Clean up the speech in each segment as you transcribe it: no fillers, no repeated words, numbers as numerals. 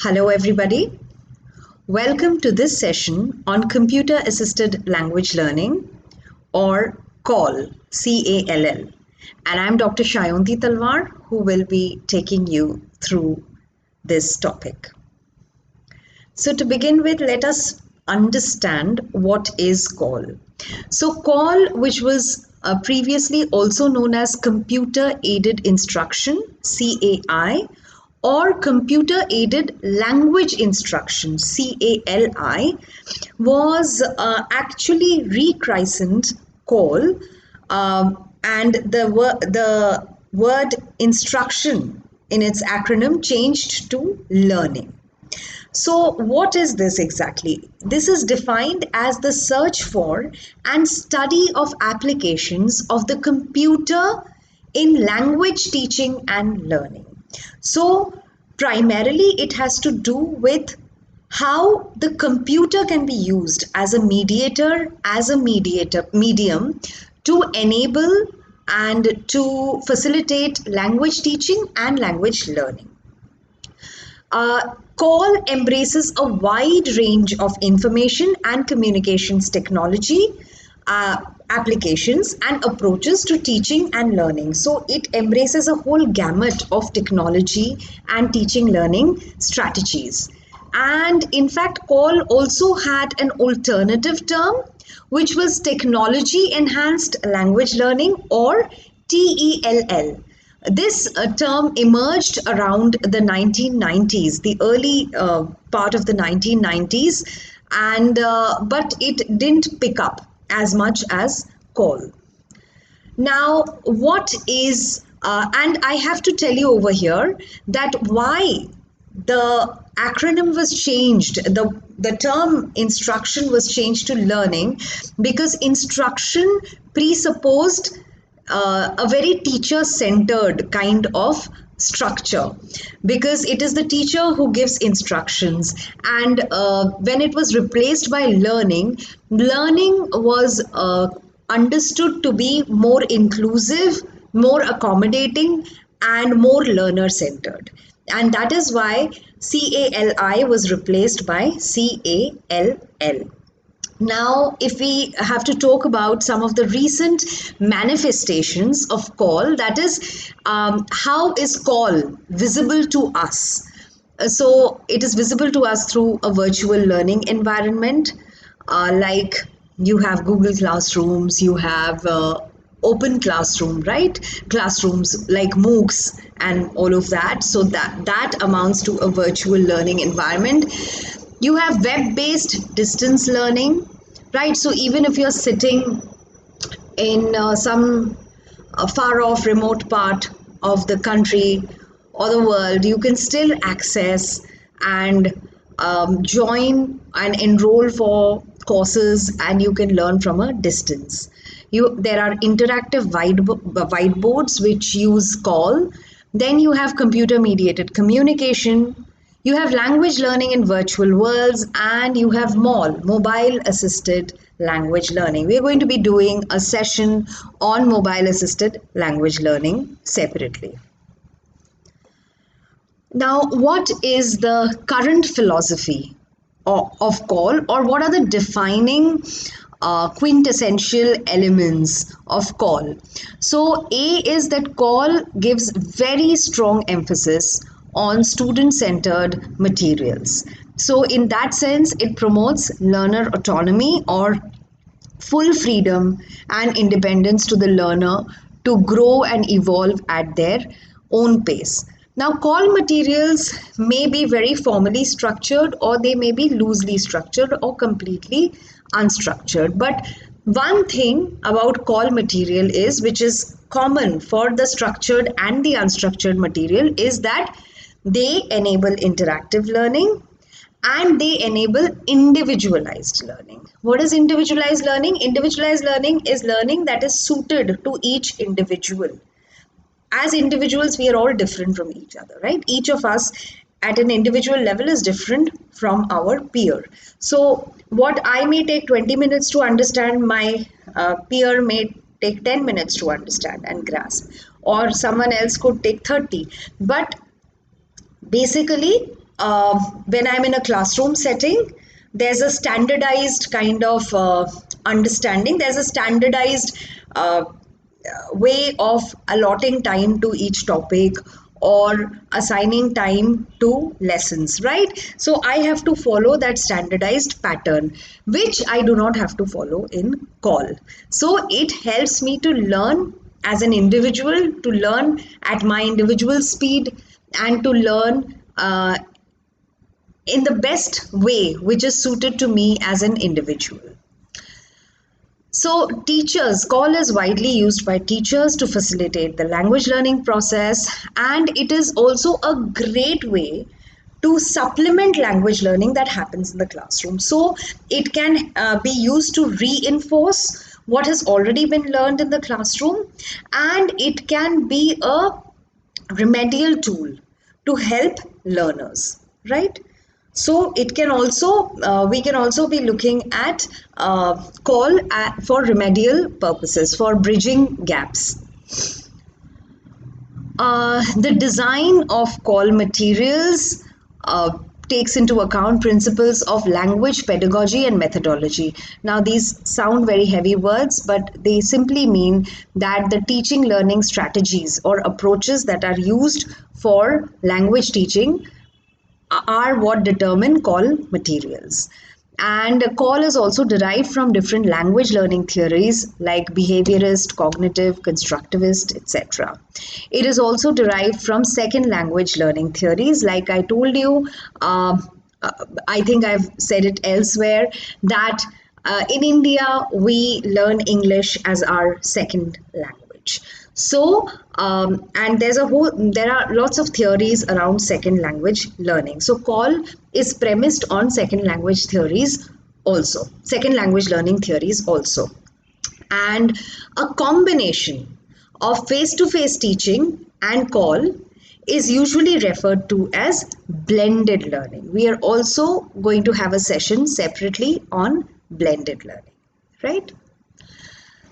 Hello, everybody. Welcome to this session on Computer Assisted Language Learning, or CALL. And I'm Dr. Shayonti Talwar, who will be taking you through this topic. So, to begin with, let us understand what is CALL. So, CALL, which was previously also known as Computer Aided Instruction, CAI, or Computer Aided Language Instruction, CALI, was actually rechristened CALL, and the word instruction in its acronym changed to learning. So, what is this exactly? This is defined as the search for and study of applications of the computer in language teaching and learning. So, primarily, it has to do with how the computer can be used as a medium to enable and to facilitate language teaching and language learning. CALL embraces a wide range of information and communications technology applications and approaches to teaching and learning. So it embraces a whole gamut of technology and teaching learning strategies. And in fact, CALL also had an alternative term, which was technology enhanced language learning, or TELL. This term emerged around the 1990s, the early part of the 1990s, and but it didn't pick up as much as CALL. Now, what is and I have to tell you over here that why the acronym was changed, the term instruction was changed to learning, because instruction presupposed a very teacher centered kind of structure, because it is the teacher who gives instructions, and when it was replaced by learning was understood to be more inclusive, more accommodating, and more learner centered, and that is why CALI was replaced by CALL. Now, if we have to talk about some of the recent manifestations of CALL, that is, how is CALL visible to us? So, it is visible to us through a virtual learning environment, like you have Google Classrooms, you have Open Classroom, right? Classrooms like MOOCs and all of that. So that amounts to a virtual learning environment. You have web-based distance learning, right? So even if you're sitting in some far off remote part of the country or the world, you can still access and join and enroll for courses, and you can learn from a distance. There are interactive whiteboards which use CALL. Then you have computer mediated communication, you have language learning in virtual worlds, and you have mobile assisted language learning. We're going to be doing a session on mobile assisted language learning separately. Now, what is the current philosophy of CALL, or what are the defining quintessential elements of CALL? So, A is that CALL gives very strong emphasis on student centered materials. So, in that sense, it promotes learner autonomy, or full freedom and independence to the learner to grow and evolve at their own pace. Now, CALL materials may be very formally structured, or they may be loosely structured, or completely unstructured. But one thing about CALL material is, which is common for the structured and the unstructured material, is that they enable interactive learning and they enable individualized learning. What is individualized learning? Individualized learning is learning that is suited to each individual. As individuals, we are all different from each other, right? Each of us at an individual level is different from our peer. So, what I may take 20 minutes to understand, my peer may take 10 minutes to understand and grasp, or someone else could take 30. But basically, when I'm in a classroom setting, there's a standardized kind of understanding. There's a standardized way of allotting time to each topic or assigning time to lessons, right? So I have to follow that standardized pattern, which I do not have to follow in call. So it helps me to learn as an individual, to learn at my individual speed, and to learn in the best way which is suited to me as an individual. So, teachers, call is widely used by teachers to facilitate the language learning process, and it is also a great way to supplement language learning that happens in the classroom. So, it can be used to reinforce what has already been learned in the classroom, and it can be a remedial tool to help learners, right? So it can also we can also be looking at for remedial purposes, for bridging gaps. The design of call materials takes into account principles of language pedagogy and methodology. Now, these sound very heavy words, but they simply mean that the teaching learning strategies or approaches that are used for language teaching are what determine call materials. And call is also derived from different language learning theories like behaviorist, cognitive, constructivist, etc. It is also derived from second language learning theories, like I told you. I think I've said it elsewhere that in India we learn English as our second language. So, and there are lots of theories around second language learning. So, call is premised on second language theories also, second language learning theories also. And a combination of face to face teaching and call is usually referred to as blended learning. We are also going to have a session separately on blended learning, right?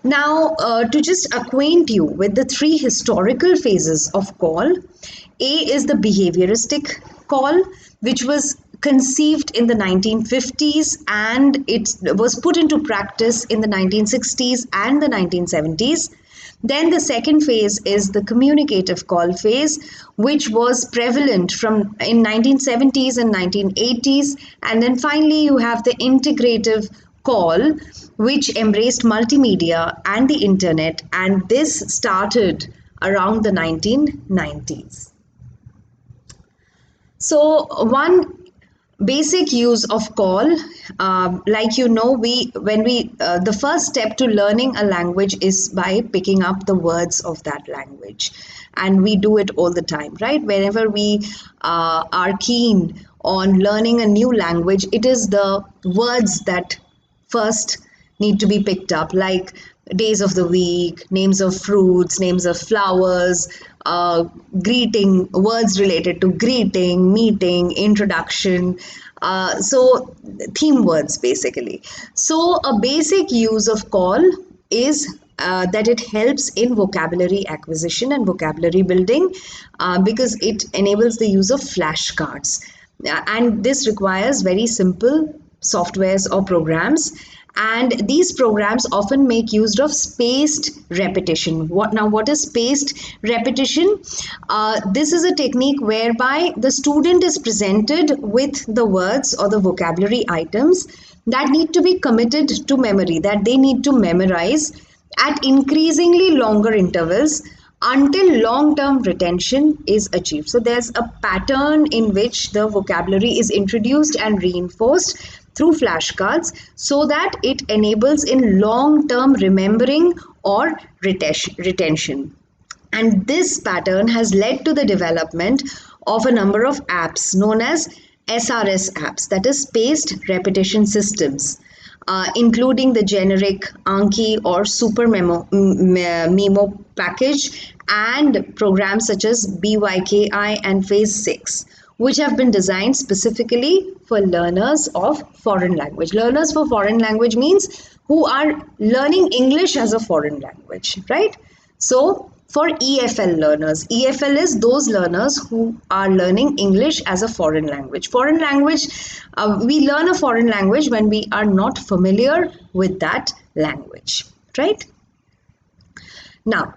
Now, to just acquaint you with the three historical phases of call, A is the behavioristic call, which was conceived in the 1950s and it was put into practice in the 1960s and the 1970s. Then the second phase is the communicative call phase, which was prevalent from in 1970s and 1980s. And then finally you have the integrative call, which embraced multimedia and the internet, and this started around the 1990s. So one basic use of call, like you know, the first step to learning a language is by picking up the words of that language, and we do it all the time, right? Whenever we are keen on learning a new language, it is the words that first need to be picked up, like days of the week, names of fruits, names of flowers, greeting, words related to greeting, meeting, introduction. So, theme words basically. So, a basic use of call is that it helps in vocabulary acquisition and vocabulary building because it enables the use of flashcards. And this requires very simple softwares or programs, and these programs often make use of spaced repetition. What is spaced repetition? This is a technique whereby the student is presented with the words or the vocabulary items that need to be committed to memory, that they need to memorize at increasingly longer intervals until long-term retention is achieved. So there's a pattern in which the vocabulary is introduced and reinforced through flashcards so that it enables in long-term remembering or retention. And this pattern has led to the development of a number of apps known as SRS apps, that is spaced repetition systems, including the generic Anki or Super Memo package and programs such as BYKI and Phase 6, which have been designed specifically for learners of foreign language. Learners for foreign language means who are learning English as a foreign language, right? So for EFL learners. EFL is those learners who are learning English as a foreign language. Foreign language, we learn a foreign language when we are not familiar with that language, right? Now,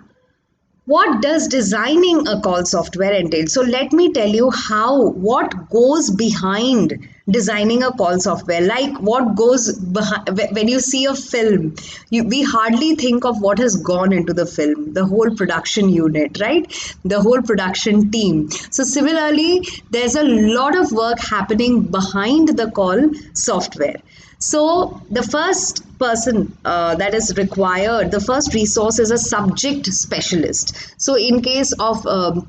what does designing a call software entail? So let me tell you what goes behind designing a call software. Like what goes behind when you see a film, we hardly think of what has gone into the film, the whole production unit, right? The whole production team. So similarly, there's a lot of work happening behind the call software. So the first person that is required, the first resource is a subject specialist. So in case of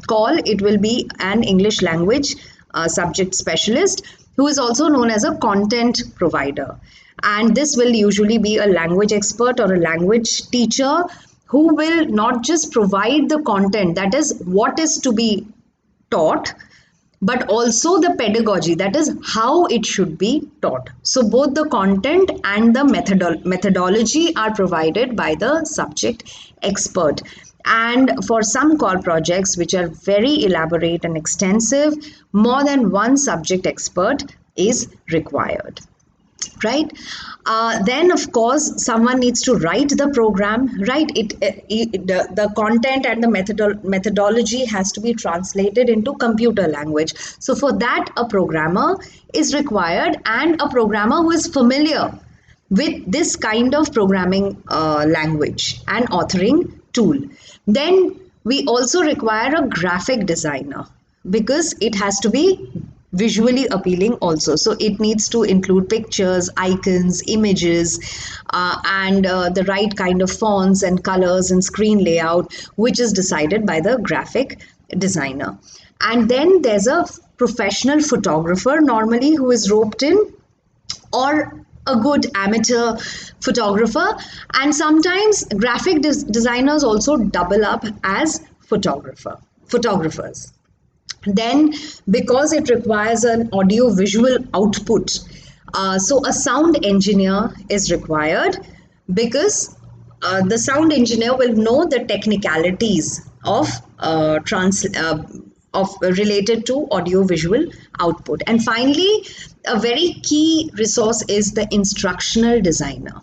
call, it will be an English language subject specialist who is also known as a content provider. And this will usually be a language expert or a language teacher who will not just provide the content, that is what is to be taught, but also the pedagogy, that is how it should be taught. So both the content and the methodology are provided by the subject expert. And for some call projects which are very elaborate and extensive, more than one subject expert is required, right? Then of course someone needs to write the program, right? The content and the methodology has to be translated into computer language. So for that a programmer is required, and a programmer who is familiar with this kind of programming language and authoring tool. Then we also require a graphic designer, because it has to be visually appealing also. So it needs to include pictures, icons, images, and the right kind of fonts and colors and screen layout, which is decided by the graphic designer. And then there's a professional photographer normally who is roped in, or a good amateur photographer. And sometimes graphic designers also double up as photographers. Then, because it requires an audio visual output, so a sound engineer is required, because the sound engineer will know the technicalities of related to audio visual output. And finally, a very key resource is the instructional designer.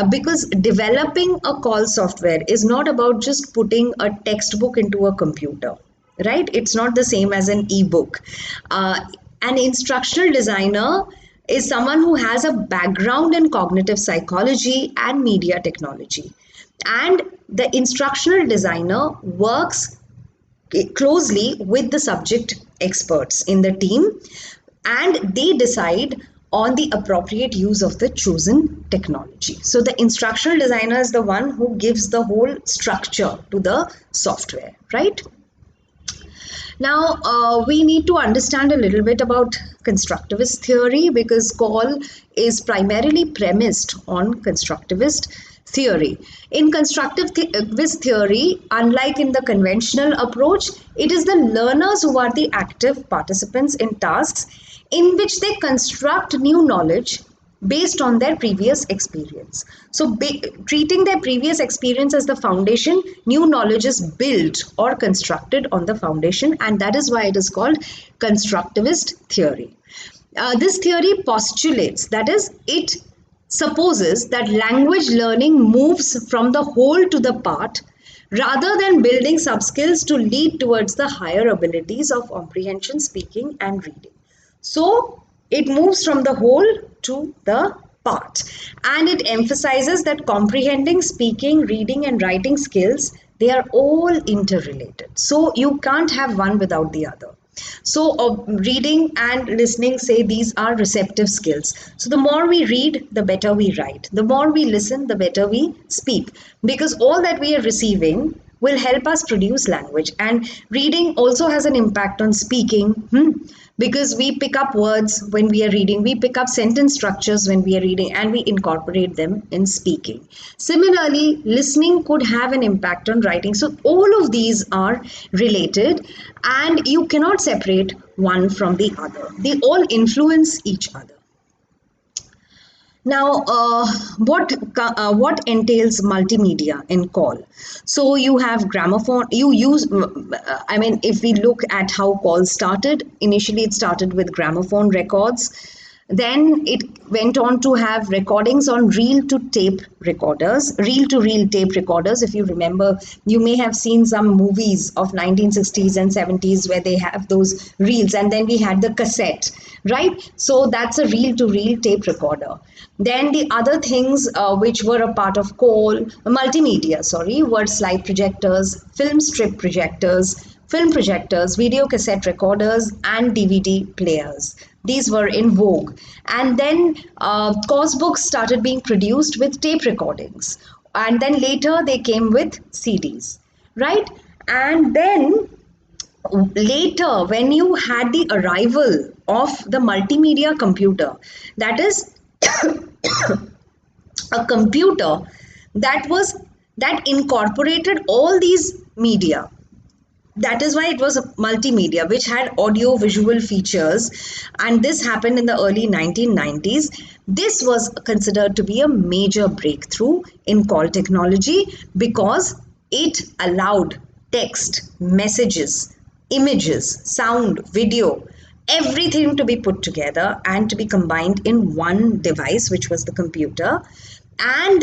Because developing a call software is not about just putting a textbook into a computer, right? It's not the same as an ebook. An instructional designer is someone who has a background in cognitive psychology and media technology. And the instructional designer works closely with the subject experts in the team, and they decide on the appropriate use of the chosen technology. So the instructional designer is the one who gives the whole structure to the software, right? Now, we need to understand a little bit about constructivist theory, because call is primarily premised on constructivist theory. In constructivist theory, unlike in the conventional approach, it is the learners who are the active participants in tasks in which they construct new knowledge based on their previous experience. So treating their previous experience as the foundation, new knowledge is built or constructed on the foundation, and that is why it is called constructivist theory. This theory postulates, that is, it supposes that language learning moves from the whole to the part, rather than building sub-skills to lead towards the higher abilities of comprehension, speaking, and reading. So it moves from the whole to the part, and it emphasizes that comprehending, speaking, reading, and writing skills, they are all interrelated. So you can't have one without the other. So reading and listening, say, these are receptive skills. So the more we read, the better we write. The more we listen, the better we speak, because all that we are receiving will help us produce language. And reading also has an impact on speaking, because we pick up words when we are reading, we pick up sentence structures when we are reading, and we incorporate them in speaking. Similarly, listening could have an impact on writing. So all of these are related, and you cannot separate one from the other. They all influence each other. Now, what entails multimedia in call? So you have gramophone. You use. I mean, if we look at how calls started, initially it started with gramophone records. Then it went on to have recordings on reel to tape recorders, reel to reel tape recorders. If you remember, you may have seen some movies of 1960s and 70s where they have those reels, and then we had the cassette, right? So that's a reel to reel tape recorder. Then the other things which were a part of call multimedia, sorry, were slide projectors, film strip projectors, film projectors, video cassette recorders, and DVD players. These were in vogue. And then course books started being produced with tape recordings. And then later they came with CDs, right? And then later, when you had the arrival of the multimedia computer, that is a computer that was that incorporated all these media, that is why it was a multimedia which had audio visual features, and this happened in the early 1990s. This was considered to be a major breakthrough in call technology because it allowed text, messages, images, sound, video, everything to be put together and to be combined in one device, which was the computer. And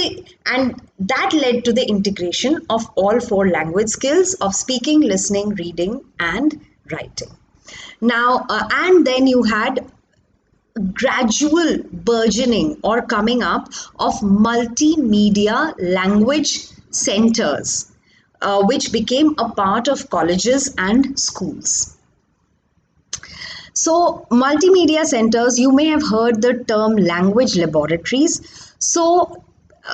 that led to the integration of all four language skills of speaking, listening, reading, and writing. Now, and then you had gradual burgeoning or coming up of multimedia language centers, which became a part of colleges and schools. So, multimedia centers, you may have heard the term language laboratories. So,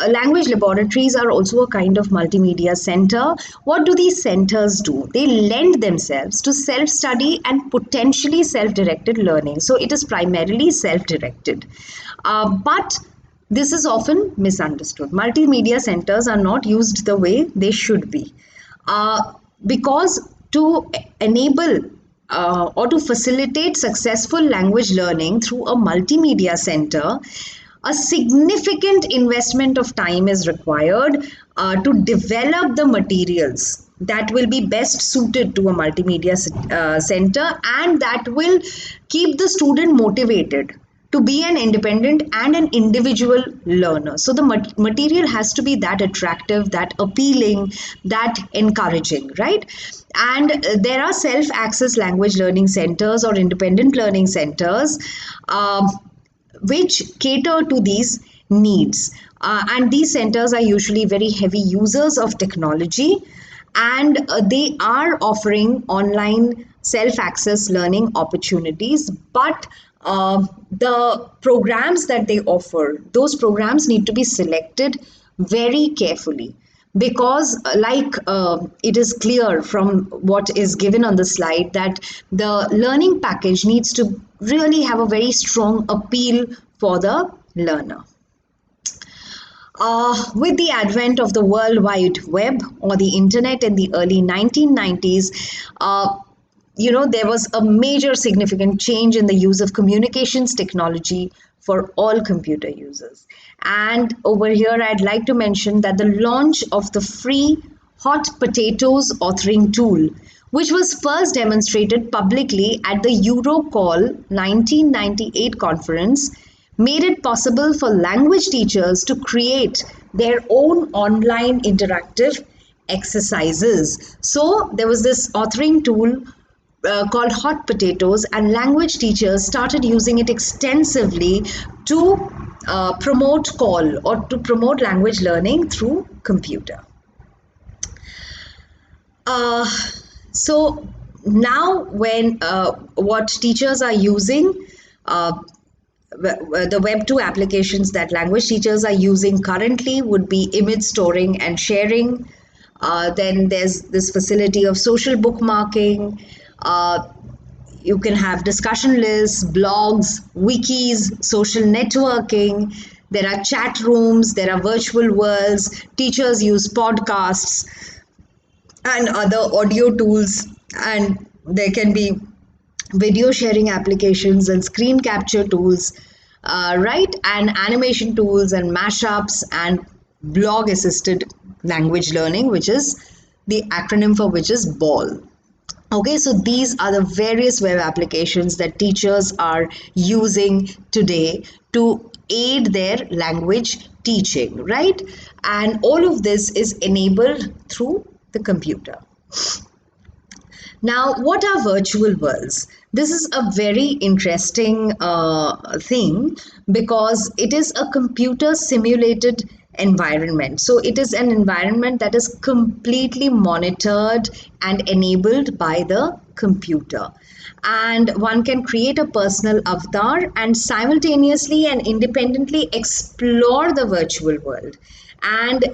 language laboratories are also a kind of multimedia center. What do these centers do? They lend themselves to self study and potentially self directed learning. So, it is primarily self directed. But this is often misunderstood. Multimedia centers are not used the way they should be. Because to enable or to facilitate successful language learning through a multimedia center, a significant investment of time is required to develop the materials that will be best suited to a multimedia center, and that will keep the student motivated to be an independent and an individual learner. So the material has to be that attractive, that appealing, that encouraging, right? And there are self access language learning centers or independent learning centers which cater to these needs. And these centers are usually very heavy users of technology, and they are offering online self access learning opportunities. But the programs that they offer, those programs need to be selected very carefully because it is clear from what is given on the slide that the learning package needs to really have a very strong appeal for the learner. With the advent of the World Wide Web or the internet in the early 1990s, there was a major significant change in the use of communications technology for all computer users. And over here, I'd like to mention that the launch of the free Hot Potatoes authoring tool, which was first demonstrated publicly at the Eurocall 1998 conference, made it possible for language teachers to create their own online interactive exercises. So there was this authoring tool called Hot Potatoes, and language teachers started using it extensively to promote call or to promote language learning through computer. Uh, so now when what teachers are using, the Web 2 applications that language teachers are using currently would be image storing and sharing. Then there's this facility of social bookmarking. You can have discussion lists, blogs, wikis, social networking. There are chat rooms, there are virtual worlds. Teachers use podcasts and other audio tools, and there can be video sharing applications and screen capture tools. right? And animation tools and mashups and blog assisted language learning, which is the acronym for which is BALL. Okay, so these are the various web applications that teachers are using today to aid their language teaching, right? And all of this is enabled through the computer. Now, what are virtual worlds? This is a very interesting thing because it is a computer simulated environment. So, it is an environment that is completely monitored and enabled by the computer. And one can create a personal avatar and simultaneously and independently explore the virtual world, and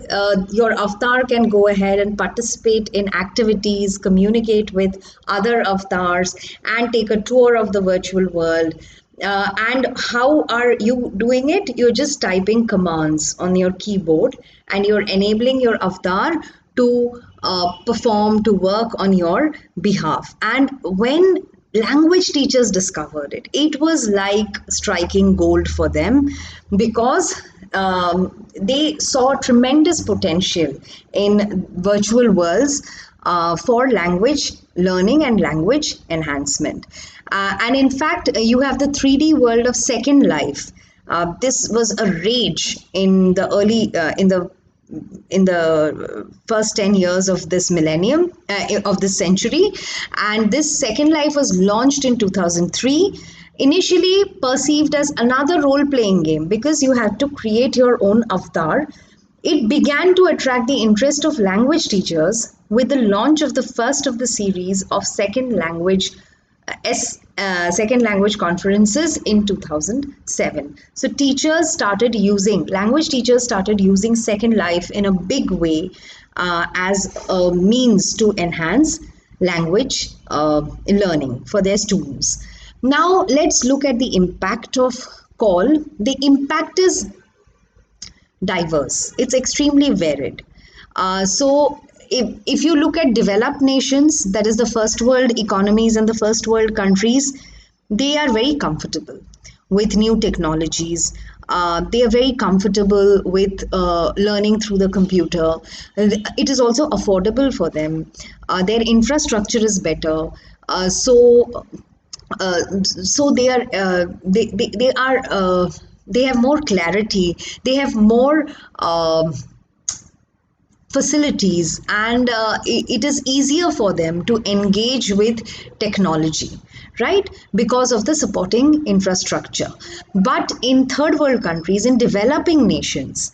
your avatar can go ahead and participate in activities, communicate with other avatars, and take a tour of the virtual world. And how are you doing it? You're just typing commands on your keyboard and you're enabling your avatar to perform, to work on your behalf. And when language teachers discovered it, it was like striking gold for them because they saw tremendous potential in virtual worlds for language learning and language enhancement. And in fact, you have the 3D world of Second Life. This was a rage in the first 10 years of this millennium, of this century. And this Second Life was launched in 2003, initially perceived as another role playing game because you had to create your own avatar. It began to attract the interest of language teachers with the launch of the first of the series of second language conferences in 2007. So language teachers started using Second Life in a big way as a means to enhance language learning for their students. Now let's look at the impact of CALL. The impact is diverse. It's extremely varied. If you look at developed nations, that is the first world economies and the first world countries, they are very comfortable with new technologies. They are very comfortable with learning through the computer. It is also affordable for them. Their infrastructure is better. So they have more clarity. They have more facilities, and it is easier for them to engage with technology, right, because of the supporting infrastructure. But in third world countries, in developing nations,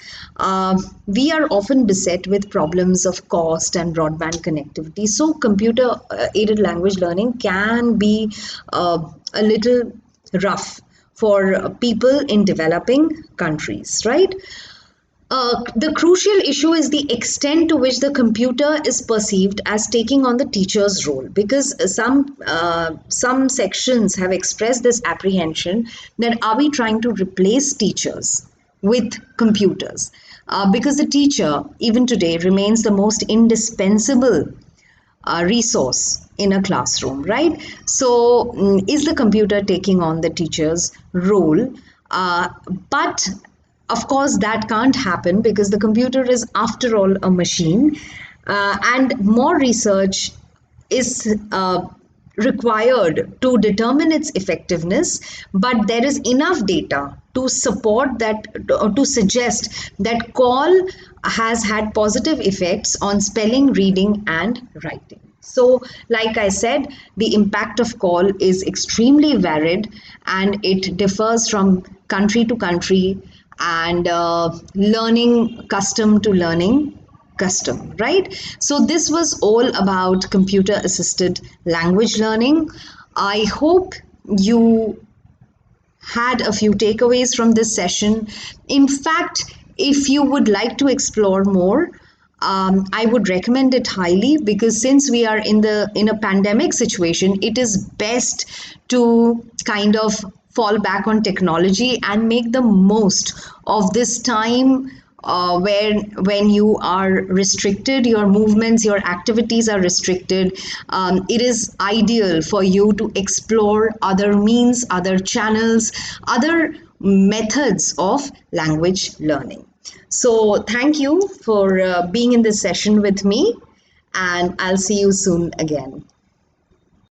we are often beset with problems of cost and broadband connectivity. So computer aided language learning can be a little rough for people in developing countries, right? The crucial issue is the extent to which the computer is perceived as taking on the teacher's role, because some sections have expressed this apprehension that are we trying to replace teachers with computers? Because the teacher, even today, remains the most indispensable resource in a classroom, right? So, is the computer taking on the teacher's role? But of course, that can't happen because the computer is, after all, a machine, and more research is required to determine its effectiveness. But there is enough data to support that, to suggest that CALL has had positive effects on spelling, reading, and writing. So, like I said, the impact of CALL is extremely varied and it differs from country to country, and learning custom to learning custom, right? So this was all about computer assisted language learning. I hope you had a few takeaways from this session. In fact, if you would like to explore more, I would recommend it highly, because since we are in a pandemic situation, it is best to kind of fall back on technology and make the most of this time where when you are restricted, your movements, your activities are restricted. It is ideal for you to explore other means, other channels, other methods of language learning. So, thank you for being in this session with me, and I'll see you soon again.